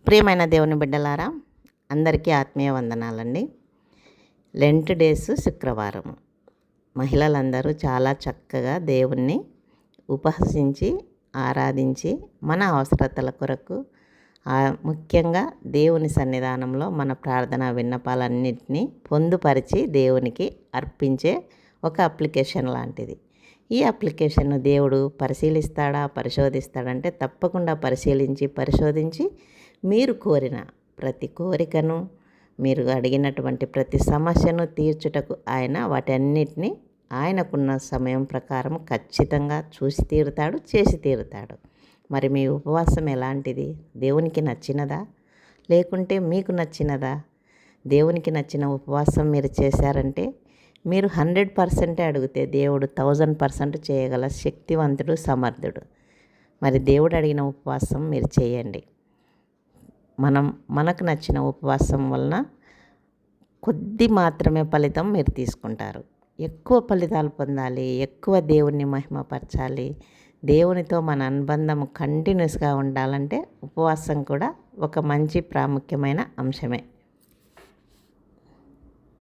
ప్రియమైన దేవుని బిడ్డలారా, అందరికీ ఆత్మీయ వందనాలండి. లెంట్ డేస్ శుక్రవారం మహిళలందరూ చాలా చక్కగా దేవుణ్ణి ఉపహసించి ఆరాధించి మన అవసరతల కొరకు ముఖ్యంగా దేవుని సన్నిధానంలో మన ప్రార్థన విన్నపాలన్నింటినీ పొందుపరిచి దేవునికి అర్పించే ఒక అప్లికేషన్ లాంటిది. ఈ అప్లికేషన్ను దేవుడు పరిశోధిస్తాడంటే తప్పకుండా పరిశోధించి మీరు కోరిన ప్రతి కోరికను, మీరు అడిగినటువంటి ప్రతి సమస్యను తీర్చుటకు ఆయన వాటన్నిటినీ ఆయనకున్న సమయం ప్రకారం ఖచ్చితంగా చూసి తీరుతాడు, చేసి తీరుతాడు. మరి మీ ఉపవాసం ఎలాంటిది? దేవునికి నచ్చినదా లేకుంటే మీకు నచ్చినదా? దేవునికి నచ్చిన ఉపవాసం మీరు చేశారంటే మీరు 100% అడిగితే దేవుడు 1000% చేయగల శక్తివంతుడు, సమర్థుడు. మరి దేవుడు అడిగిన ఉపవాసం మీరు చేయండి. మనకు నచ్చిన ఉపవాసం వలన కొద్ది మాత్రమే ఫలితం మీరు తీసుకుంటారు. ఎక్కువ ఫలితాలు పొందాలి, ఎక్కువ దేవుణ్ణి మహిమపరచాలి, దేవునితో మన అనుబంధం కంటిన్యూస్గా ఉండాలంటే ఉపవాసం కూడా ఒక మంచి ప్రాముఖ్యమైన అంశమే.